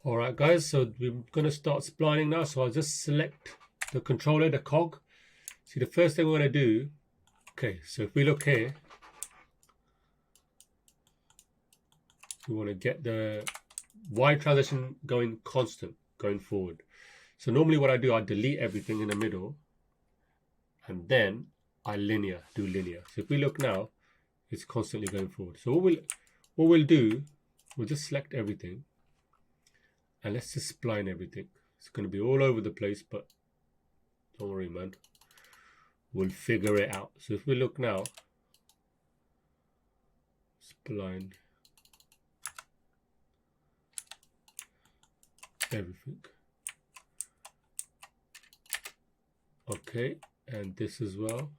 Alright guys, so we're going to start splining now. So I'll just select the controller, the cog. See, the first thing we're going to do, okay, so if we look here, we want to get the Y transition going constant, going forward. So normally what I do, I delete everything in the middle and then I do linear. So if we look now, it's constantly going forward. So what we'll do, we'll just select everything and let's just spline everything. It's going to be all over the place, but don't worry, man. We'll figure it out. So if we look now, spline everything. Okay, and this as well.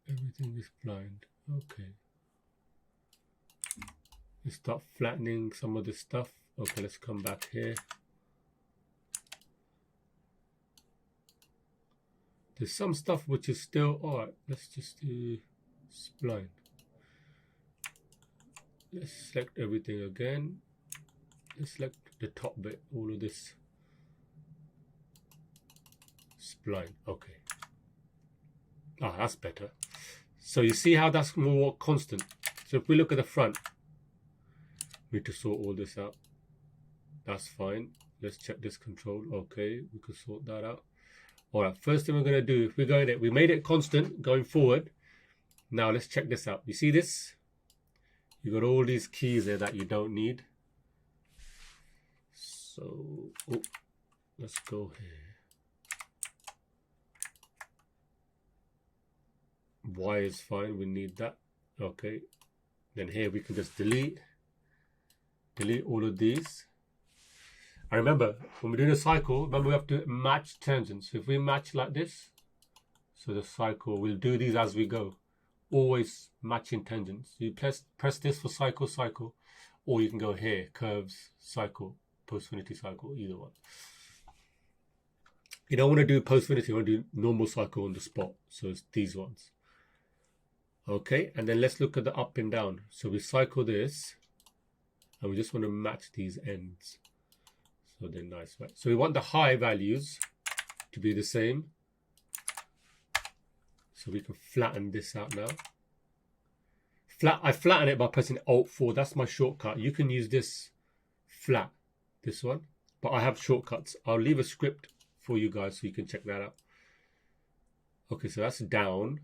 Everything is blind. Okay. Let's start flattening some of this stuff. Okay, let's come back here. There's some stuff which is still alright. Let's just do spline. Let's select everything again. Let's select the top bit, all of this. Spline. Okay. Ah, that's better. So you see how that's more constant. So if we look at the front, we need to sort all this out. That's fine. Let's check this control. Okay, we can sort that out. All right, first thing we're going to do, if we go in it, we made it constant going forward. Now let's check this out. You see this? You got all these keys there that you don't need. So, let's go here. Y is fine, we need that. Okay, then here we can just delete all of these. And remember, when we're doing a cycle, remember we have to match tangents. So if we match like this, so the cycle, we'll do these as we go. Always matching tangents. You press this for cycle, or you can go here, curves, cycle, post-finity cycle, either one. You don't want to do post-finity, you want to do normal cycle on the spot. So it's these ones. Okay, and then let's look at the up and down. So we cycle this, and we just want to match these ends. So they're nice, right? So we want the high values to be the same. So we can flatten this out now. I flatten it by pressing Alt-4. That's my shortcut. You can use this flat, this one. But I have shortcuts. I'll leave a script for you guys so you can check that out. Okay, so that's down.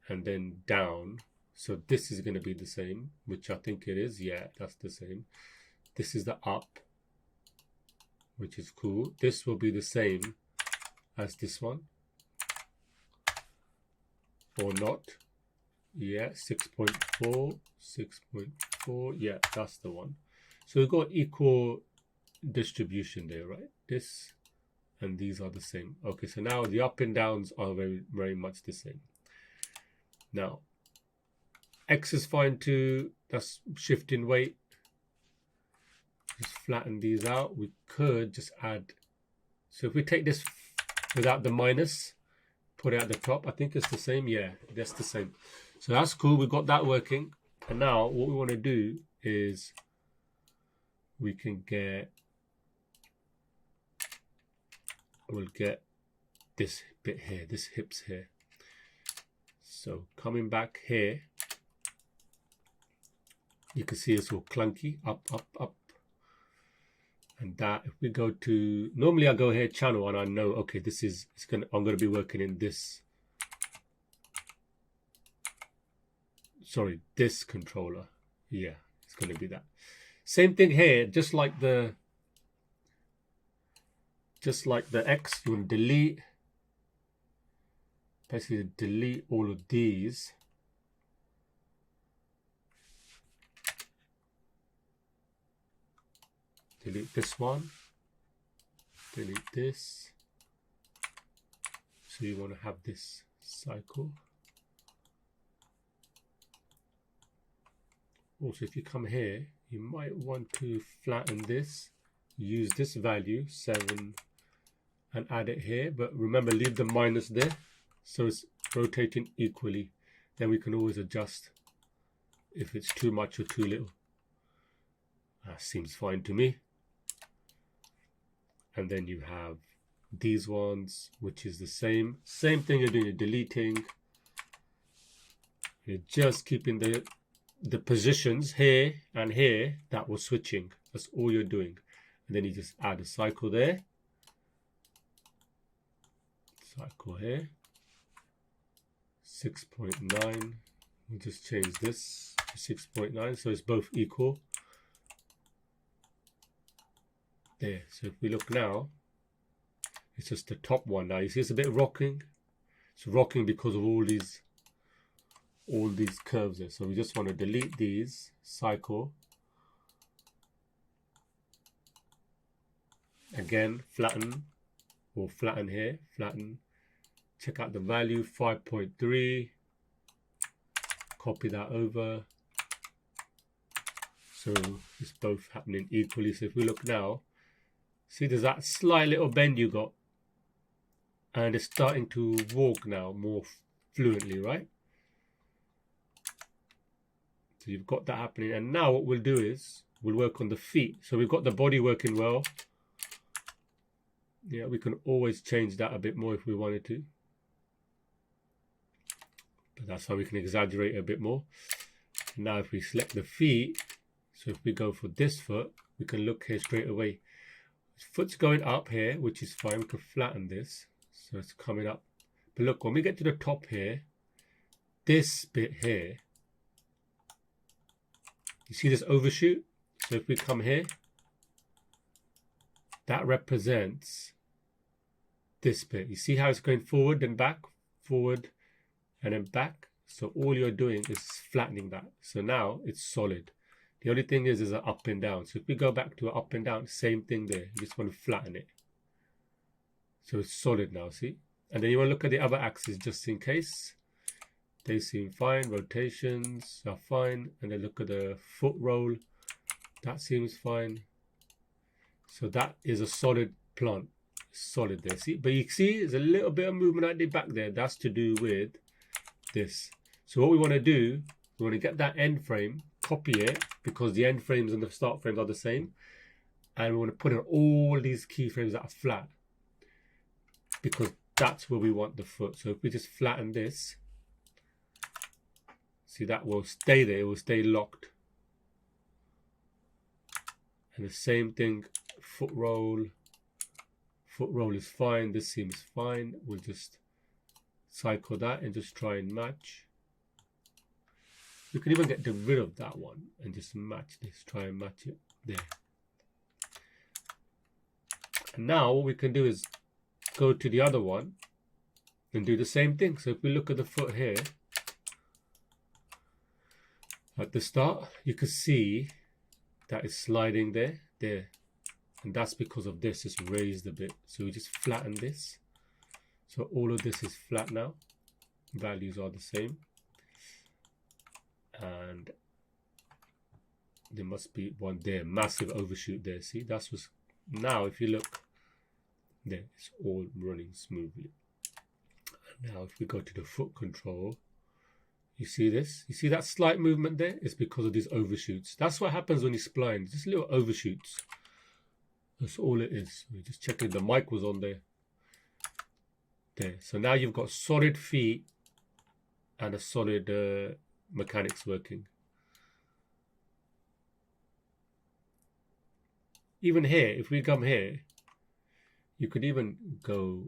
And then down. So this is going to be the same, which I think it is. Yeah, that's the same. This is the up, which is cool. This will be the same as this one. Or not. Yeah, 6.4, 6.4. Yeah, that's the one. So we've got equal distribution there, right? This and these are the same. Okay, so now the up and downs are very, very much the same. Now, X is fine too. That's shifting weight. Just flatten these out. We could just add. So if we take this without the minus, put it at the top, I think it's the same. Yeah, that's the same. So that's cool. We've got that working. And now what we want to do is we can we'll get this bit here, this hips here. So coming back here, you can see it's all clunky, up, up, up. And that, if we go to, normally I go here channel and I know, okay, this is, I'm going to be working in this, this controller. Yeah, it's going to be that. Same thing here, just like the X, you want to delete. Basically delete all of these. Delete this one. Delete this. So you want to have this cycle. Also, if you come here, you might want to flatten this. Use this value, 7, and add it here. But remember, leave the minus there. So it's rotating equally. Then we can always adjust if it's too much or too little. That seems fine to me. And then you have these ones, which is the same thing you're doing. You're deleting. You're just keeping the positions here and here that was switching. That's all you're doing. And then you just add a cycle there. Cycle here. 6.9. We'll just change this to 6.9 so it's both equal. There. So if we look now, it's just the top one now. You see it's a bit rocking. It's rocking because of all these curves there. So we just want to delete these, cycle. Again, flatten, or flatten here, flatten. Check out the value, 5.3. Copy that over. So it's both happening equally. So if we look now, see there's that slight little bend you got. And it's starting to walk now more fluently, right? So you've got that happening. And now what we'll do is we'll work on the feet. So we've got the body working well. Yeah, we can always change that a bit more if we wanted to. But that's how we can exaggerate a bit more. Now if we select the feet, so if we go for this foot, we can look here straight away. Foot's going up here, which is fine. We can flatten this. So it's coming up. But look, when we get to the top here, this bit here, you see this overshoot? So if we come here, that represents this bit. You see how it's going forward and back, forward and then back? So all you're doing is flattening that. So now it's solid. The only thing is an up and down. So if we go back to an up and down, same thing there. You just want to flatten it. So it's solid now, see? And then you want to look at the other axis just in case. They seem fine. Rotations are fine. And then look at the foot roll. That seems fine. So that is a solid plant. Solid there, see? But you see there's a little bit of movement at the back there. That's to do with this. So what we want to do, we want to get that end frame, copy it, because the end frames and the start frames are the same. And we want to put in all these keyframes that are flat, because that's where we want the foot. So if we just flatten this, see, that will stay there. It will stay locked. And the same thing, foot roll. Foot roll is fine. This seems fine. We'll just cycle that and just try and match. You can even get rid of that one and just match this. Try and match it there. And now what we can do is go to the other one and do the same thing. So if we look at the foot here, at the start, you can see that it's sliding there. And that's because of this. It's raised a bit. So we just flatten this. So all of this is flat now. Values are the same. And there must be one there. Massive overshoot there. See, that's what's... Now if you look there, it's all running smoothly. And now if we go to the foot control, you see this? You see that slight movement there? It's because of these overshoots. That's what happens when you spline. Just little overshoots. That's all it is. We're just checking the mic was on there. There. So now you've got solid feet and a solid mechanics working. Even here, if we come here, you could even go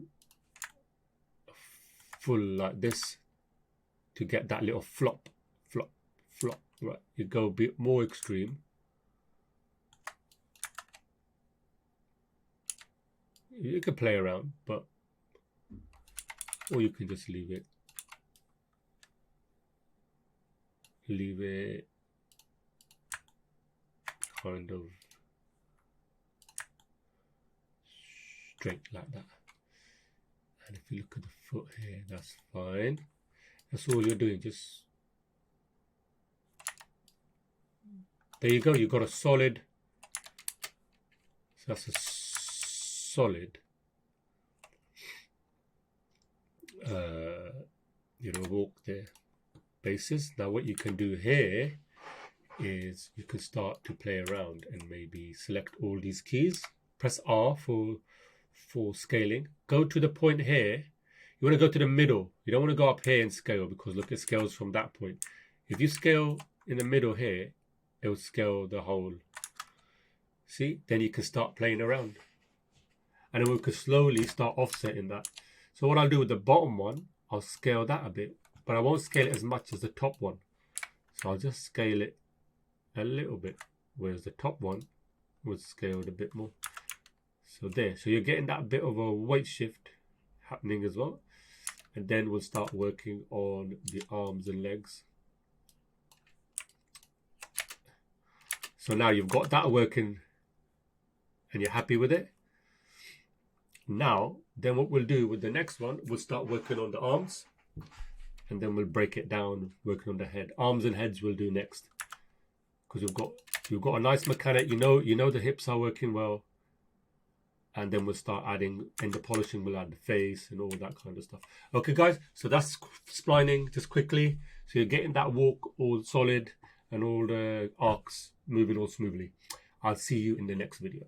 full like this to get that little flop, flop, flop. Right, you go a bit more extreme. You can play around, but or you can just leave it. Leave it kind of straight like that. And if you look at the foot here, that's fine. That's all you're doing. Just there you go. You've got a solid. So that's a solid. walk their bases. Now what you can do here is you can start to play around and maybe select all these keys. Press R for scaling. Go to the point here. You want to go to the middle. You don't want to go up here and scale, because look, it scales from that point. If you scale in the middle here, it will scale the whole. See? Then you can start playing around. And then we could slowly start offsetting that. So what I'll do with the bottom one, I'll scale that a bit, but I won't scale it as much as the top one. So I'll just scale it a little bit, whereas the top one was scaled a bit more. So there, so you're getting that bit of a weight shift happening as well. And then we'll start working on the arms and legs. So now you've got that working and you're happy with it. Now, then what we'll do with the next one, we'll start working on the arms, and then we'll break it down, working on the head. Arms and heads we'll do next, because you've got a nice mechanic. You know the hips are working well, and then we'll start adding in the polishing. We'll add the face and all that kind of stuff. Okay, guys. So that's splining just quickly. So you're getting that walk all solid and all the arcs moving all smoothly. I'll see you in the next video.